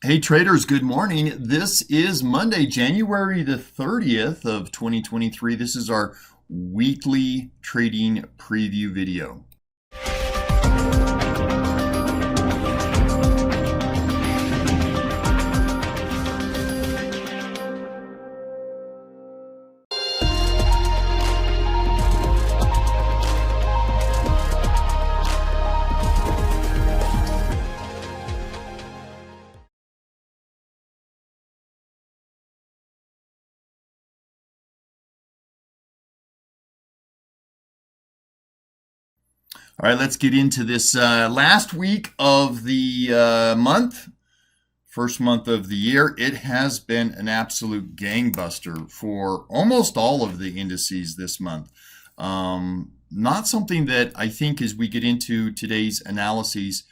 Hey traders, good morning. This is Monday, January the 30th of 2023. This is our weekly trading preview video. All right, let's get into this last week of the month, first month of the year. It has been an absolute gangbuster for almost all of the indices this month. Not something that I think as we get into today's analyses,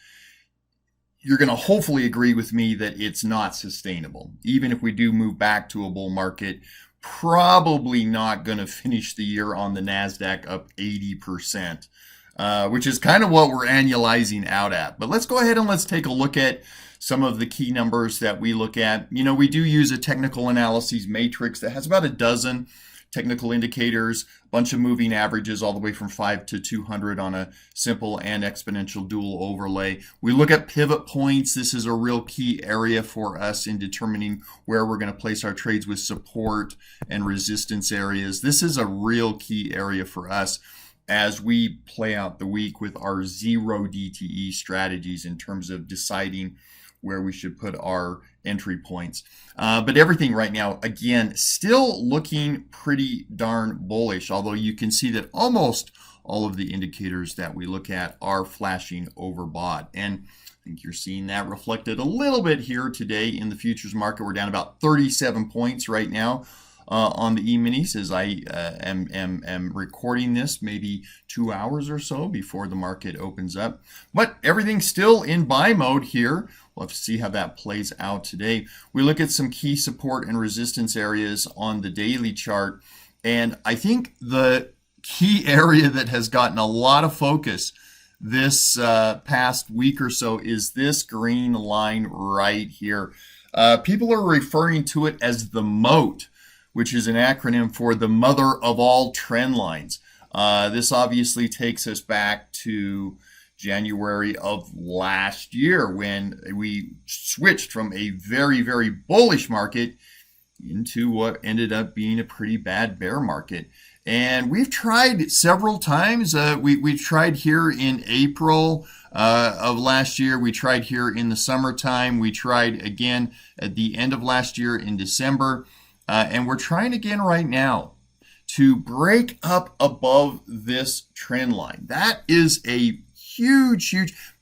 you're going to hopefully agree with me that it's not sustainable. Even if we do move back to a bull market, probably not going to finish the year on the NASDAQ up 80%. Which is kind of what we're annualizing out at. But let's go ahead and let's take a look at some of the key numbers that we look at. You know, we do use a technical analyses matrix that has about a dozen technical indicators, a bunch of moving averages all the way from 5 to 200 on a simple and exponential dual overlay. We look at pivot points. This is a real key area for us in determining where we're going to place our trades with support and resistance areas. This is a real key area for us as we play out the week with our zero DTE strategies in terms of deciding where we should put our entry points. But everything right now, again, still looking pretty darn bullish, although you can see that almost all of the indicators that we look at are flashing overbought. And I think you're seeing that reflected a little bit here today in the futures market. We're down about 37 points right now. On the E-minis as I am recording this, maybe 2 hours or so before the market opens up. But everything's still in buy mode here. We'll have to see how that plays out today. We look at some key support and resistance areas on the daily chart. And I think the key area that has gotten a lot of focus this past week or so is this green line right here. People are referring to it as the moat, which is an acronym for the mother of all trend lines. This obviously takes us back to January of last year when we switched from a very, very bullish market into what ended up being a pretty bad bear market. And we've tried several times. We tried here in April of last year. We tried here in the summertime. We tried again at the end of last year in December. And we're trying again right now to break up above this trend line. That is a huge,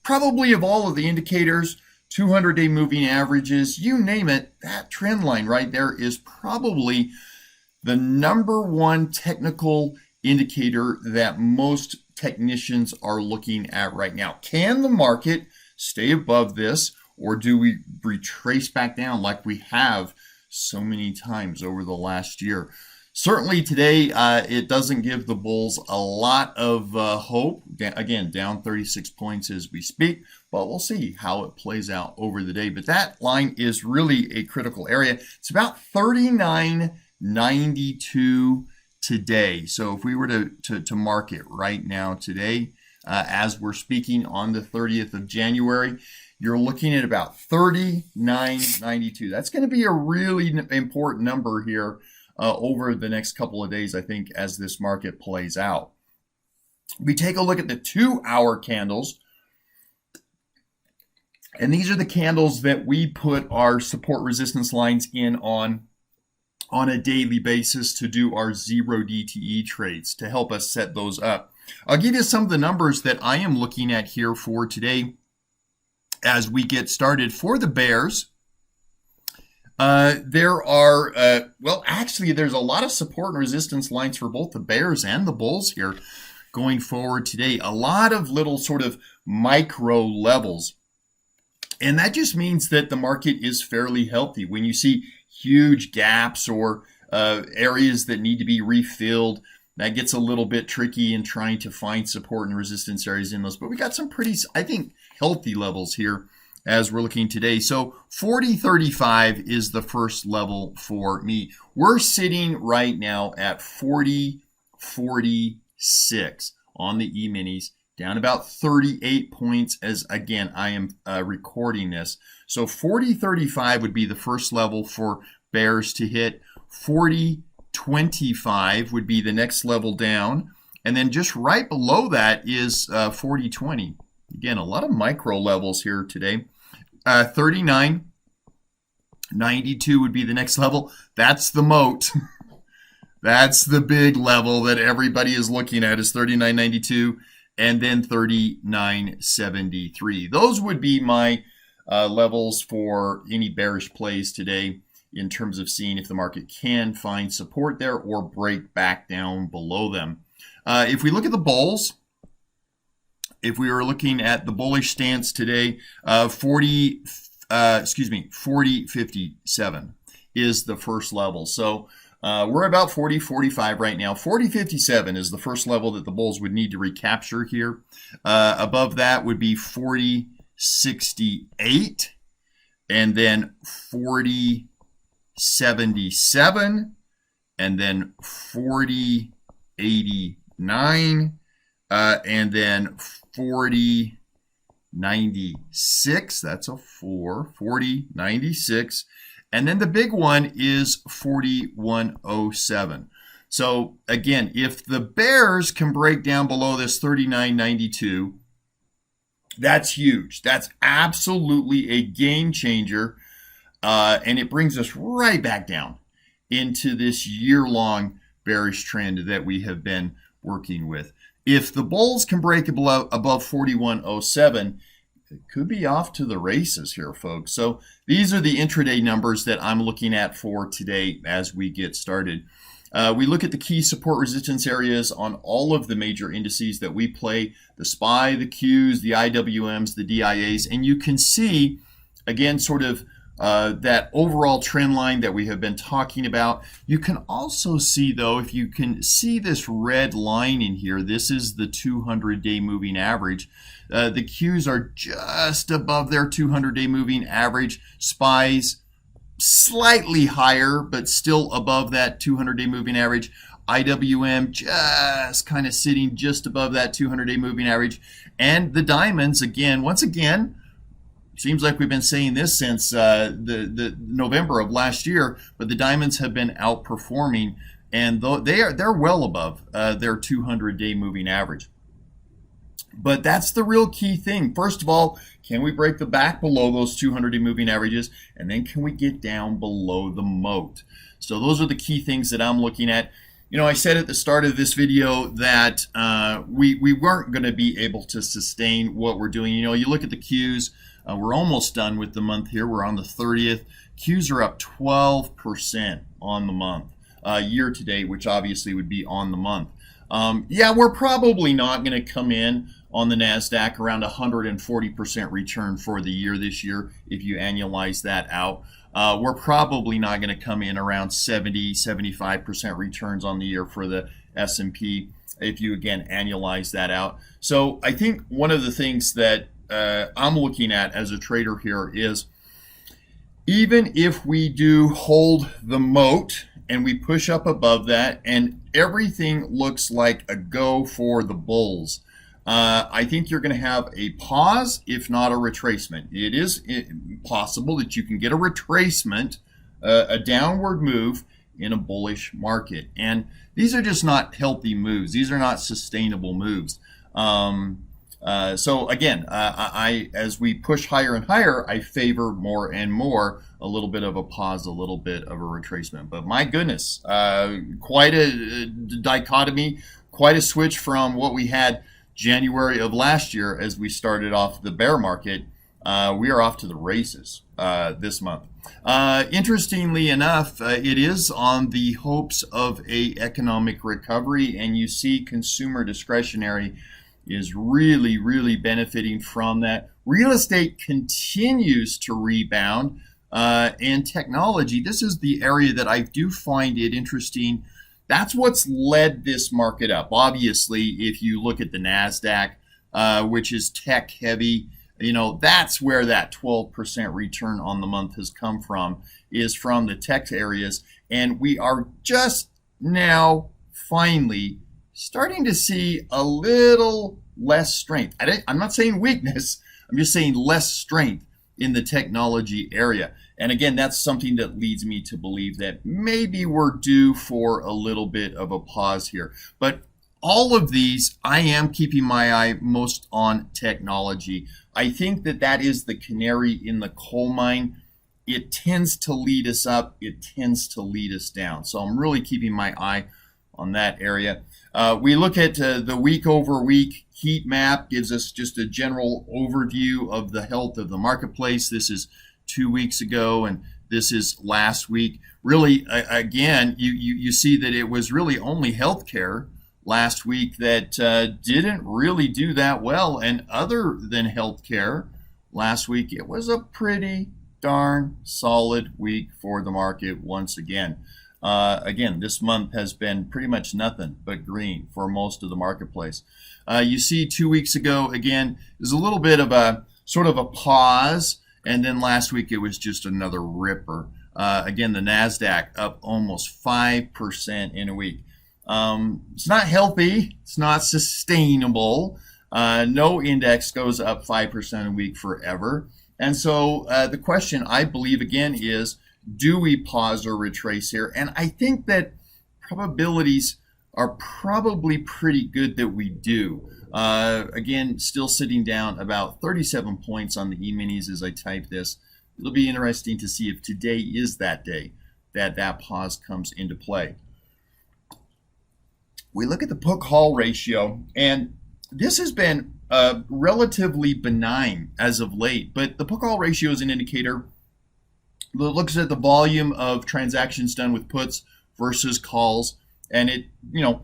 probably of all of the indicators, 200-day moving averages, you name it, that trend line right there is probably the number one technical indicator that most technicians are looking at right now. Can the market stay above this, or do we retrace back down like we have so many times over the last year? Certainly today, it doesn't give the bulls a lot of hope. Again, down 36 points as we speak, but we'll see how it plays out over the day. But that line is really a critical area. It's about 39.92 today. So if we were to mark it right now today, as we're speaking on the 30th of January, you're looking at about 39.92. That's going to be a really important number here over the next couple of days, I think, as this market plays out. We take a look at the 2-hour candles. And these are the candles that we put our support resistance lines in on a daily basis to do our zero DTE trades to help us set those up. I'll give you some of the numbers that I am looking at here for today as we get started. For the bears, there are, there's a lot of support and resistance lines for both the bears and the bulls here going forward today. A lot of little sort of micro levels. And that just means that the market is fairly healthy. When you see huge gaps or areas that need to be refilled, that gets a little bit tricky in trying to find support and resistance areas in those. But we got some pretty, I think, healthy levels here as we're looking today. So 40.35 is the first level for me. We're sitting right now at 40.46 on the E-minis, down about 38 points as, again, I am recording this. So 40.35 would be the first level for bears to hit. 40.25 would be the next level down. And then just right below that is 40.20. Again, a lot of micro levels here today. 39.92 would be the next level. That's the moat. That's the big level that everybody is looking at, is 39.92. And then 39.73. Those would be my levels for any bearish plays today in terms of seeing if the market can find support there or break back down below them. If we look at the bulls, if we were looking at the bullish stance today, 40.57 is the first level. So we're about 40.45 right now. 40.57 is the first level that the bulls would need to recapture here. Above that would be 40.68, and then 40.77, and then 40.89, and then 40.96. That's a 4. 40.96. And then the big one is 41.07. So again, if the bears can break down below this 39.92, that's huge. That's absolutely a game changer. And it brings us right back down into this year-long bearish trend that we have been working with. If the bulls can break above 41.07, it could be off to the races here, folks. So these are the intraday numbers that I'm looking at for today as we get started. We look at the key support resistance areas on all of the major indices that we play, the SPY, the Qs, the IWMs, the DIAs, and you can see, again, sort of that overall trend line that we have been talking about. You can also see, though, if you can see this red line in here, this is the 200-day moving average. The Qs are just above their 200-day moving average. SPYs slightly higher, but still above that 200-day moving average. IWM just kind of sitting just above that 200-day moving average. And the diamonds, again, once again, seems like we've been saying this since the November of last year, but the diamonds have been outperforming, and they're well above their 200-day moving average. But that's the real key thing. First of all, can we break the back below those 200-day moving averages? And then can we get down below the moat? So those are the key things that I'm looking at. You know, I said at the start of this video that we weren't going to be able to sustain what we're doing. You know, you look at the Qs. We're almost done with the month here. We're on the 30th. Qs are up 12% on the month, year to date, which obviously would be on the month. Yeah, we're probably not going to come in on the NASDAQ around 140% return for the year this year if you annualize that out. We're probably not going to come in around 70-75% returns on the year for the S&P if you, again, annualize that out. So I think one of the things that I'm looking at as a trader here is, even if we do hold the moat and we push up above that and everything looks like a go for the bulls, I think you're going to have a pause, if not a retracement. It is possible that you can get a retracement, a downward move in a bullish market. And these are just not healthy moves. These are not sustainable moves. So again, as we push higher and higher, I favor more and more a little bit of a pause, a little bit of a retracement. But my goodness, quite a dichotomy, quite a switch from what we had January of last year as we started off the bear market. We are off to the races this month. Interestingly enough, it is on the hopes of a economic recovery, and you see consumer discretionary is really, really benefiting from that. Real estate continues to rebound, and technology, this is the area that I do find it interesting. That's what's led this market up. Obviously, if you look at the NASDAQ, which is tech heavy, That's where that 12% return on the month has come from, is from the tech areas. And we are just now finally starting to see a little less strength. I'm not saying weakness, I'm just saying less strength in the technology area. And again, that's something that leads me to believe that maybe we're due for a little bit of a pause here. But all of these, I am keeping my eye most on technology. I think that is the canary in the coal mine. It tends to lead us up, it tends to lead us down. So I'm really keeping my eye on that area. We look at the week over week heat map, gives us just a general overview of the health of the marketplace. This is 2 weeks ago, and this is last week. Really, again, you see that it was really only healthcare last week that didn't really do that well. And other than healthcare, last week it was a pretty darn solid week for the market once again. Again, this month has been pretty much nothing but green for most of the marketplace. You see 2 weeks ago, again, there's a little bit of a sort of a pause, and then last week it was just another ripper. Again, the NASDAQ up almost 5% in a week. It's not healthy. It's not sustainable. No index goes up 5% a week forever. And so the question, I believe, again, is, do we pause or retrace here? And I think that probabilities are probably pretty good that we do. Again, still sitting down about 37 points on the E-minis as I type this. It'll be interesting to see if today is that day that pause comes into play. We look at the put-call ratio, and this has been relatively benign as of late, but the put-call ratio is an indicator that looks at the volume of transactions done with puts versus calls, and it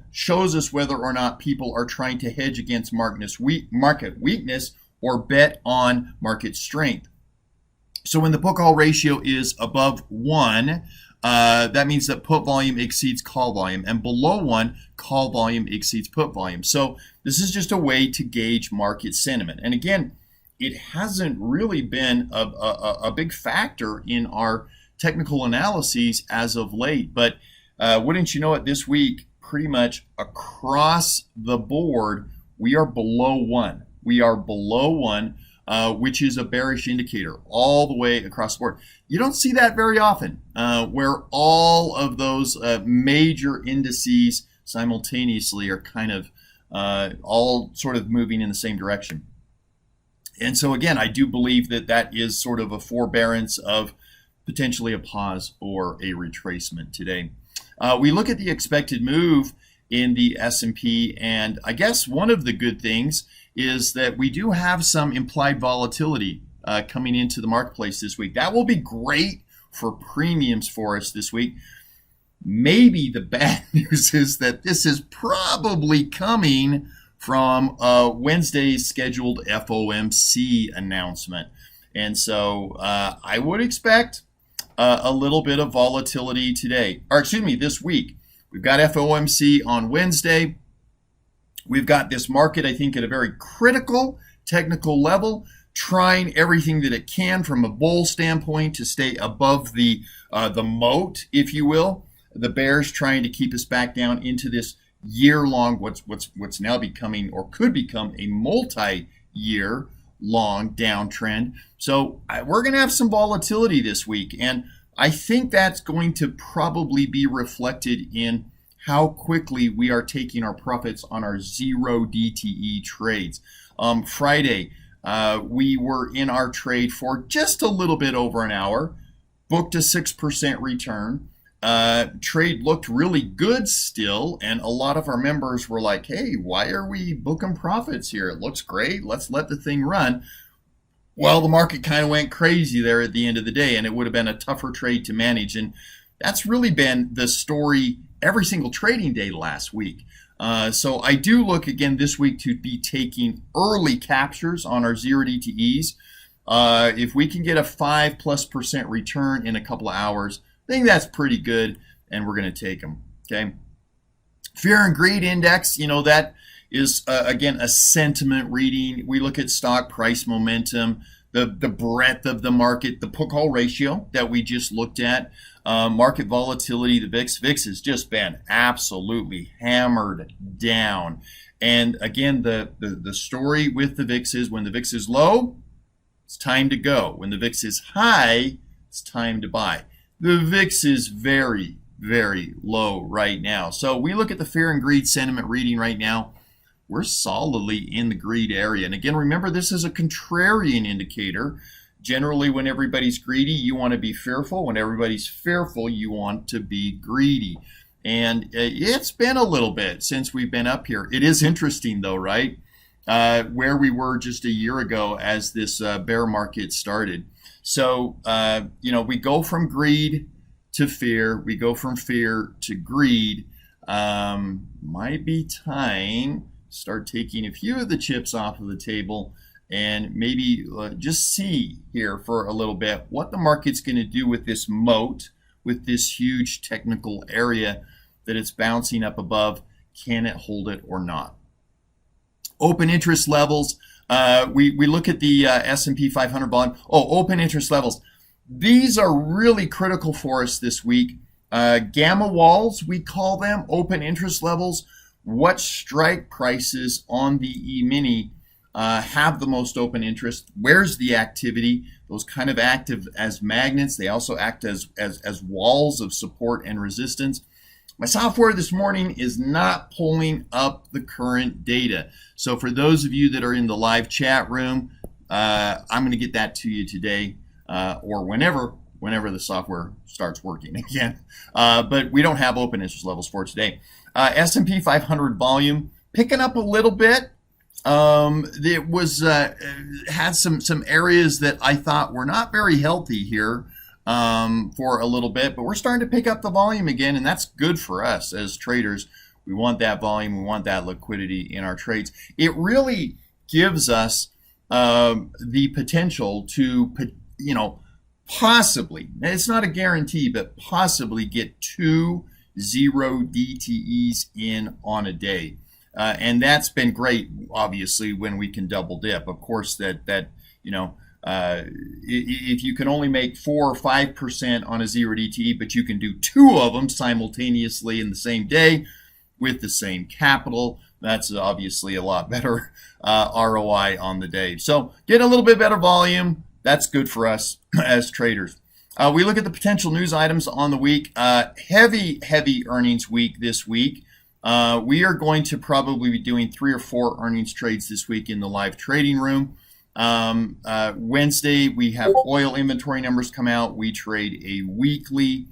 shows us whether or not people are trying to hedge against market weakness or bet on market strength. So when the put-call ratio is above 1, that means that put volume exceeds call volume, and below 1, call volume exceeds put volume. So this is just a way to gauge market sentiment. And again, it hasn't really been a big factor in our technical analyses as of late. But wouldn't you know it, this week, pretty much across the board, we are below 1. We are below 1. Which is a bearish indicator all the way across the board. You don't see that very often, where all of those major indices simultaneously are kind of all sort of moving in the same direction. And so again, I do believe that is sort of a forbearance of potentially a pause or a retracement today. We look at the expected move in the S&P, and I guess one of the good things is that we do have some implied volatility coming into the marketplace this week. That will be great for premiums for us this week. Maybe the bad news is that this is probably coming from Wednesday's scheduled FOMC announcement. And so I would expect a little bit of volatility today, or excuse me, this week. We've got FOMC on Wednesday. We've got this market, I think, at a very critical technical level, trying everything that it can from a bull standpoint to stay above the moat, if you will. The bears trying to keep us back down into this year-long, what's now becoming or could become a multi-year long downtrend. So we're going to have some volatility this week, and I think that's going to probably be reflected in how quickly we are taking our profits on our zero DTE trades. Friday, we were in our trade for just a little bit over an hour, booked a 6% return. Trade looked really good still, and a lot of our members were like, hey, why are we booking profits here? It looks great. Let's let the thing run. Well, the market kind of went crazy there at the end of the day, and it would have been a tougher trade to manage. And that's really been the story every single trading day last week. So I do look again this week to be taking early captures on our zero DTEs. If we can get a 5+% return in a couple of hours, I think that's pretty good, and we're going to take them. Okay. Fear and greed index, that is, again, a sentiment reading. We look at stock price momentum, the breadth of the market, the put-call ratio that we just looked at, market volatility, the VIX. VIX has just been absolutely hammered down. And again, the story with the VIX is when the VIX is low, it's time to go. When the VIX is high, it's time to buy. The VIX is very, very low right now. So we look at the fear and greed sentiment reading right now. We're solidly in the greed area. And again, remember, this is a contrarian indicator. Generally, when everybody's greedy, you want to be fearful. When everybody's fearful, you want to be greedy. And it's been a little bit since we've been up here. It is interesting, though, right? Where we were just a year ago as this bear market started. So, we go from greed to fear. We go from fear to greed. Might be time to start taking a few of the chips off of the table and maybe just see here for a little bit what the market's going to do with this moat, with this huge technical area that it's bouncing up above. Can it hold it or not? Open interest levels. We look at the S&P 500 bond. Open interest levels. These are really critical for us this week. Gamma walls, we call them, open interest levels. What strike prices on the E-mini have the most open interest? Where's the activity? Those kind of act as magnets. They also act as walls of support and resistance. My software this morning is not pulling up the current data. So for those of you that are in the live chat room, I'm going to get that to you today or whenever the software starts working again. But we don't have open interest levels for today. S&P 500 volume picking up a little bit. It was had some areas that I thought were not very healthy here for a little bit, but we're starting to pick up the volume again, and that's good for us as traders. We want that volume, we want that liquidity in our trades. It really gives us the potential to, possibly, it's not a guarantee, but possibly get 2 0 DTEs in on a day. And that's been great, obviously, when we can double dip. Of course, if you can only make 4 or 5% on a 0 DTE, but you can do 2 of them simultaneously in the same day with the same capital, that's obviously a lot better ROI on the day. So get a little bit better volume. That's good for us as traders. We look at the potential news items on the week. Heavy earnings week this week. We are going to probably be doing 3 or 4 earnings trades this week in the live trading room. Wednesday, we have oil inventory numbers come out. We trade a weekly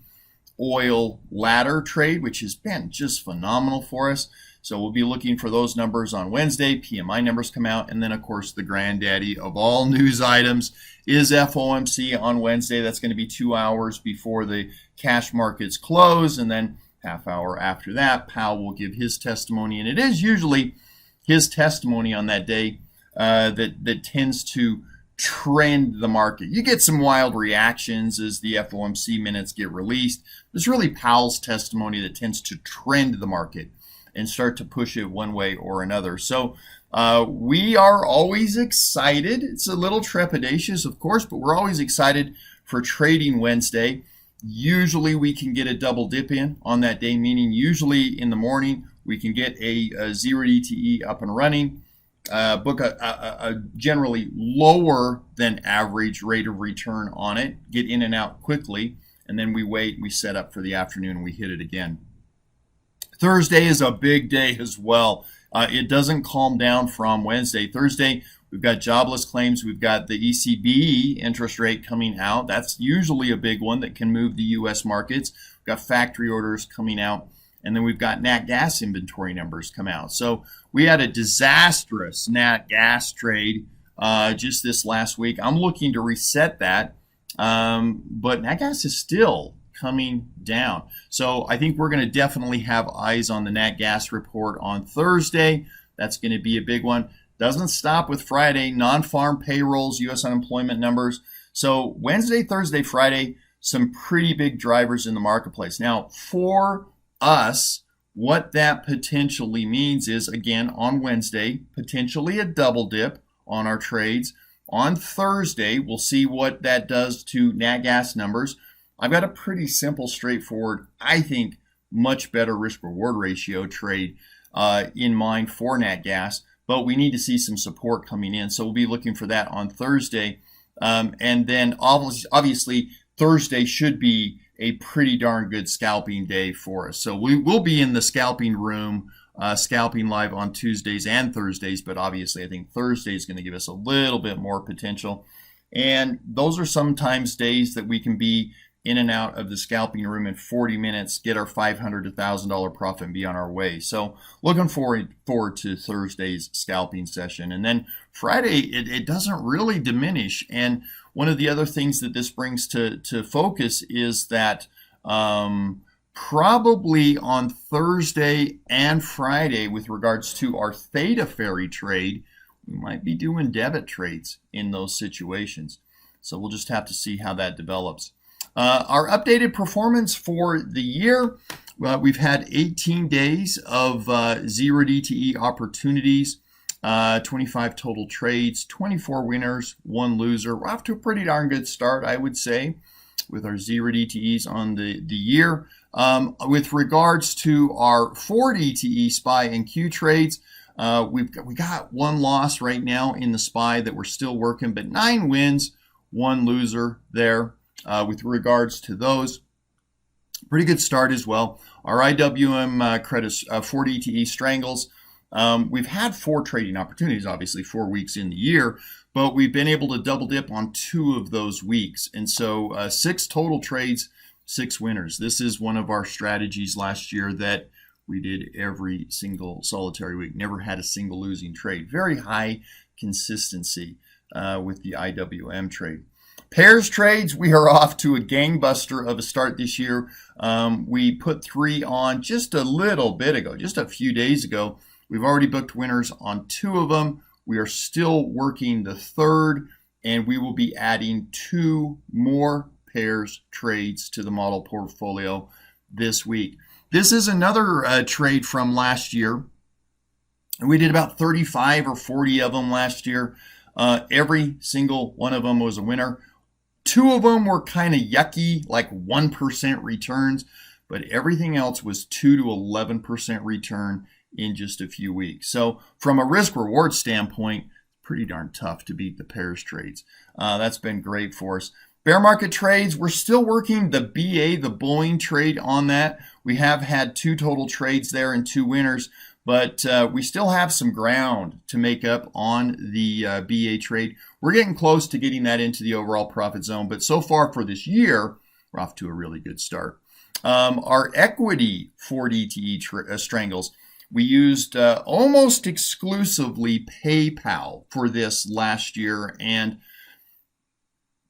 oil ladder trade, which has been just phenomenal for us. So we'll be looking for those numbers on Wednesday. PMI numbers come out. And then, of course, the granddaddy of all news items is FOMC on Wednesday. That's going to be 2 hours before the cash markets close. And then half hour after that, Powell will give his testimony. And it is usually his testimony on that day that tends to trend the market. You get some wild reactions as the FOMC minutes get released. It's really Powell's testimony that tends to trend the market and start to push it one way or another. So we are always excited. It's a little trepidatious, of course, but we're always excited for Trading Wednesday. Usually we can get a double dip in on that day, meaning usually in the morning we can get a 0 DTE up and running, book a generally lower than average rate of return on it, get in and out quickly, and then we wait, we set up for the afternoon, and we hit it again. Thursday is a big day as well. It doesn't calm down from Wednesday. Thursday, we've got jobless claims. We've got the ECB interest rate coming out. That's usually a big one that can move the U.S. markets. We've got factory orders coming out. And then we've got nat gas inventory numbers come out. So we had a disastrous nat gas trade just this last week. I'm looking to reset that. But nat gas is still coming down. So I think we're going to definitely have eyes on the nat gas report on Thursday. That's going to be a big one. Doesn't stop with Friday. Non-farm payrolls, U.S. unemployment numbers. So Wednesday, Thursday, Friday, some pretty big drivers in the marketplace. Now, for us, What that potentially means is, again, on Wednesday, potentially a double dip on our trades. On Thursday, we'll see what that does to nat gas numbers. I've got a pretty simple, straightforward, I think, much better risk-reward ratio trade in mind for nat gas, but we need to see some support coming in. So we'll be looking for that on Thursday. And then obviously Thursday should be a pretty darn good scalping day for us. So we will be in the scalping room, scalping live on Tuesdays and Thursdays, but obviously I think Thursday is going to give us a little bit more potential. And those are sometimes days that we can be in and out of the scalping room in 40 minutes, get our $500 to $1,000 profit and be on our way. So looking forward to Thursday's scalping session. And then Friday, it doesn't really diminish. And one of the other things that this brings to focus is that probably on Thursday and Friday, with regards to our Theta Ferry trade, we might be doing debit trades in those situations. So we'll just have to see how that develops. Our updated performance for the year, we've had 18 days of 0 DTE opportunities, 25 total trades, 24 winners, 1 loser. We're off to a pretty darn good start, I would say, with our 0 DTEs on the year. With regards to our 4 DTE SPY and Q trades, we got 1 loss right now in the SPY that we're still working, but 9 wins, 1 loser there. With regards to those, pretty good start as well. Our IWM credits, 4 DTE strangles. We've had 4 trading opportunities, obviously 4 weeks in the year, but we've been able to double dip on 2 of those weeks. And so 6 total trades, 6 winners. This is one of our strategies last year that we did every single solitary week. Never had a single losing trade. Very high consistency with the IWM trade. Pairs trades, we are off to a gangbuster of a start this year. We put 3 on just a little bit ago, just a few days ago. We've already booked winners on 2 of them. We are still working the 3rd, and we will be adding 2 more pairs trades to the model portfolio this week. This is another trade from last year. We did about 35 or 40 of them last year. Every single one of them was a winner. 2 of them were kind of yucky, like 1% returns, but everything else was 2 to 11% return in just a few weeks. So from a risk-reward standpoint, pretty darn tough to beat the pairs trades. That's been great for us. Bear market trades, we're still working the BA, the Boeing trade on that. We have had 2 total trades there and 2 winners, but we still have some ground to make up on the BA trade. We're getting close to getting that into the overall profit zone, but so far for this year, we're off to a really good start. Our equity 4 DTE strangles, we used almost exclusively PayPal for this last year, and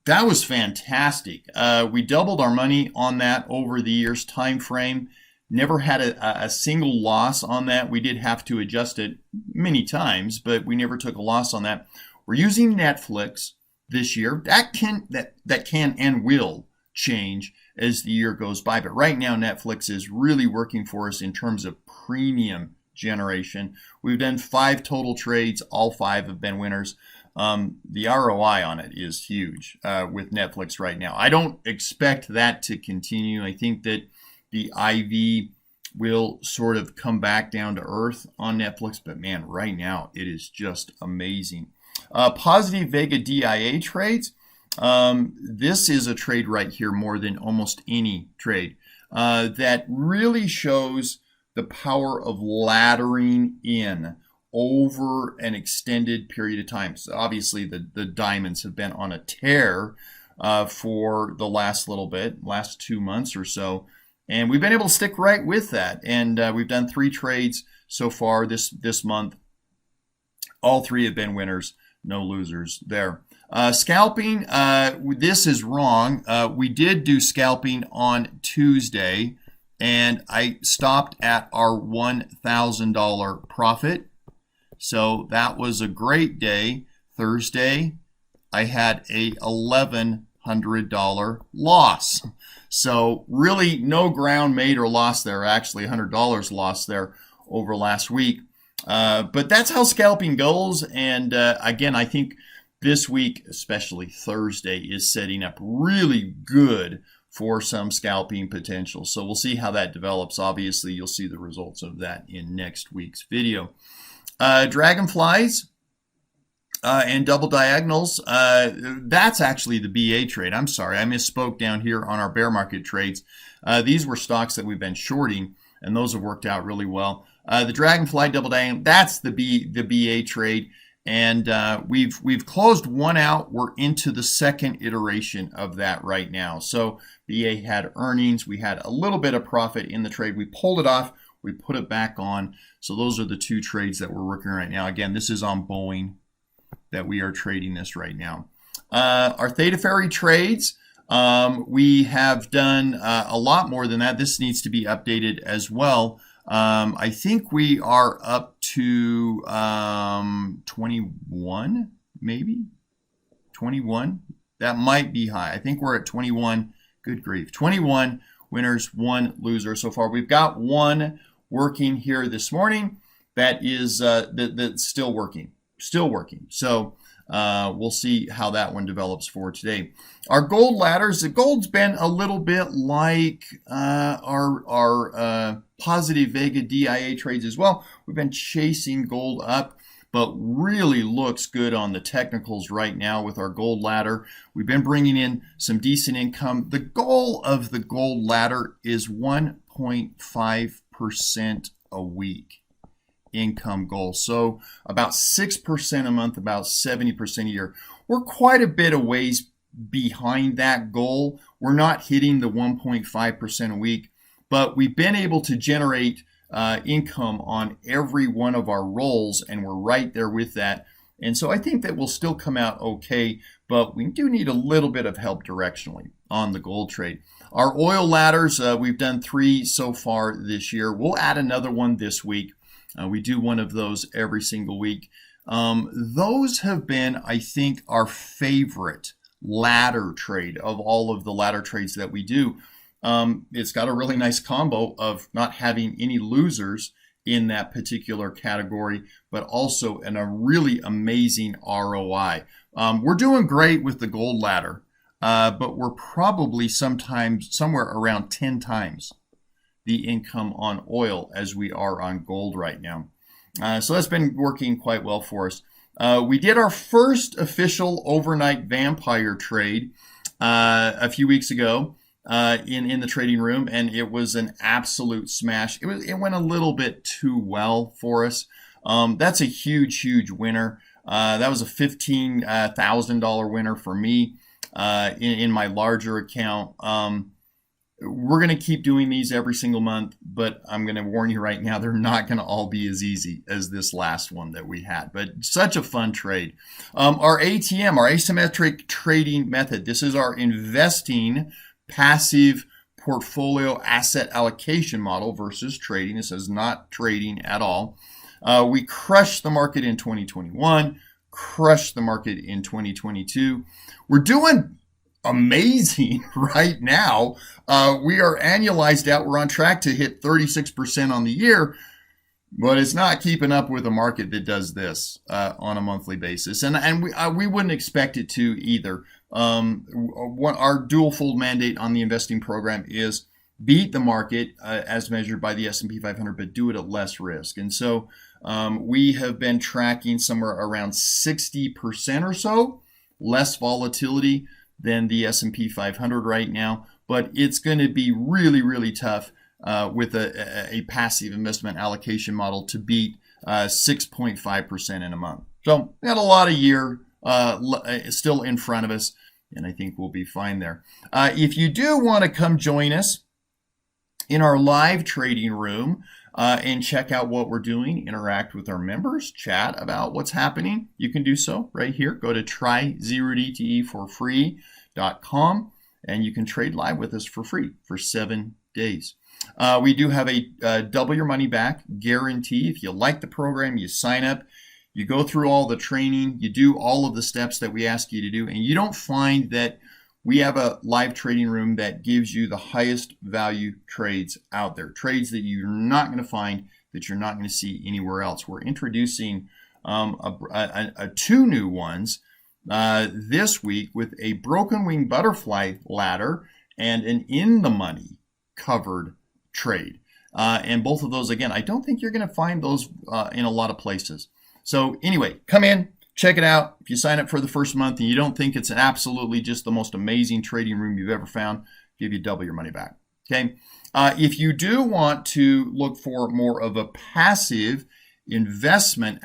that was fantastic. We doubled our money on that over the year's time frame. Never had a single loss on that. We did have to adjust it many times, but we never took a loss on that. We're using Netflix this year. That can and will change as the year goes by. But right now, Netflix is really working for us in terms of premium generation. We've done 5 total trades. All 5 have been winners. The ROI on it is huge with Netflix right now. I don't expect that to continue. I think that the IV will sort of come back down to earth on Netflix, but man, right now it is just amazing. Positive Vega DIA trades. This is a trade right here more than almost any trade that really shows the power of laddering in over an extended period of time. So obviously the diamonds have been on a tear for the last little bit, last 2 months or so. And we've been able to stick right with that. And we've done 3 trades so far this month. All 3 have been winners, no losers there. Scalping, this is wrong. We did do scalping on Tuesday, and I stopped at our $1,000 profit. So that was a great day. Thursday, I had a $1,100 loss. So really no ground made or lost there. Actually $100 lost there over last week. But that's how scalping goes. And again, I think this week, especially Thursday, is setting up really good for some scalping potential. So we'll see how that develops. Obviously, you'll see the results of that in next week's video. Dragonflies and double diagonals, that's actually the BA trade. I'm sorry, I misspoke down here on our bear market trades. These were stocks that we've been shorting, and those have worked out really well. The Dragonfly double diagonal, that's the BA trade. And we've closed one out. We're into the second iteration of that right now. So BA had earnings. We had a little bit of profit in the trade. We pulled it off. We put it back on. So those are the two trades that we're working right now. Again, this is on Boeing that we are trading this right now. Our Theta Ferry trades, we have done a lot more than that. This needs to be updated as well. I think we are up to 21, maybe 21. That might be high. I think we're at 21. Good grief. 21 winners, 1 loser so far. We've got one working here this morning that is that's still working. So we'll see how that one develops for today. Our gold ladders, the gold's been a little bit like our positive Vega DIA trades as well. We've been chasing gold up, but really looks good on the technicals right now with our gold ladder. We've been bringing in some decent income. The goal of the gold ladder is 1.5% a week income goal. So about 6% a month, about 70% a year. We're quite a bit of ways behind that goal. We're not hitting the 1.5% a week, but we've been able to generate income on every one of our rolls, and we're right there with that. And so I think that we'll still come out okay, but we do need a little bit of help directionally on the gold trade. Our oil ladders, we've done 3 so far this year. We'll add another one this week. We do one of those every single week. Those have been, I think, our favorite ladder trade of all of the ladder trades that we do. It's got a really nice combo of not having any losers in that particular category, but also a really amazing ROI. We're doing great with the gold ladder, but we're probably somewhere around 10 times the income on oil as we are on gold right now. So that's been working quite well for us. We did our first official overnight vampire trade a few weeks ago in the trading room, and it was an absolute smash. It went a little bit too well for us. That's a huge winner. That was a $15,000 winner for me in my larger account. We're going to keep doing these every single month, but I'm going to warn you right now, they're not going to all be as easy as this last one that we had, but such a fun trade. Our ATM, our asymmetric trading method, this is our investing passive portfolio asset allocation model versus trading. This is not trading at all. We crushed the market in 2021, crushed the market in 2022. We're doing amazing right now. We are annualized out. We're on track to hit 36% on the year, but it's not keeping up with a market that does this on a monthly basis. And we wouldn't expect it to either. Our dual fold mandate on the investing program is beat the market as measured by the S&P 500, but do it at less risk. And so we have been tracking somewhere around 60% or so, less volatility than the S&P 500 right now, but it's going to be really tough with a passive investment allocation model to beat 6.5% in a month. So we got a lot of year still in front of us, and I think we'll be fine there. If you do want to come join us in our live trading room and check out what we're doing, interact with our members, chat about what's happening, you can do so right here. Go to try0dteforfree.com and you can trade live with us for free for 7 days. We do have a double your money back guarantee. If you like the program, you sign up, you go through all the training, you do all of the steps that we ask you to do, and you don't find that we have a live trading room that gives you the highest value trades out there, trades that you're not going to find, that you're not going to see anywhere else. We're introducing two new ones this week with a broken wing butterfly ladder and an in the money covered trade. And both of those, again, I don't think you're going to find those in a lot of places. So anyway, come in, check it out. If you sign up for the first month and you don't think it's absolutely just the most amazing trading room you've ever found, give you double your money back. Okay. If you do want to look for more of a passive investment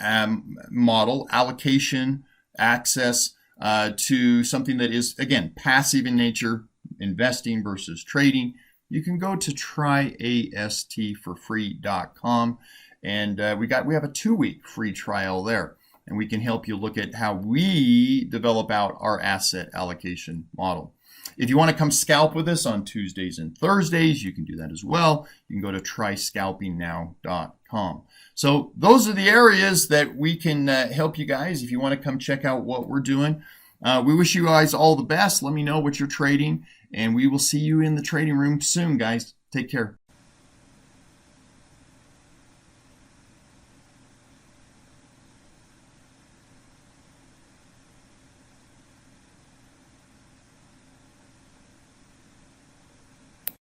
model, allocation, access to something that is, again, passive in nature, investing versus trading, you can go to tryastforfree.com, and we have a 2-week free trial there, and we can help you look at how we develop out our asset allocation model. If you want to come scalp with us on Tuesdays and Thursdays, you can do that as well. You can go to tryscalpingnow.com. So those are the areas that we can help you guys if you want to come check out what we're doing. We wish you guys all the best. Let me know what you're trading, and we will see you in the trading room soon, guys. Take care.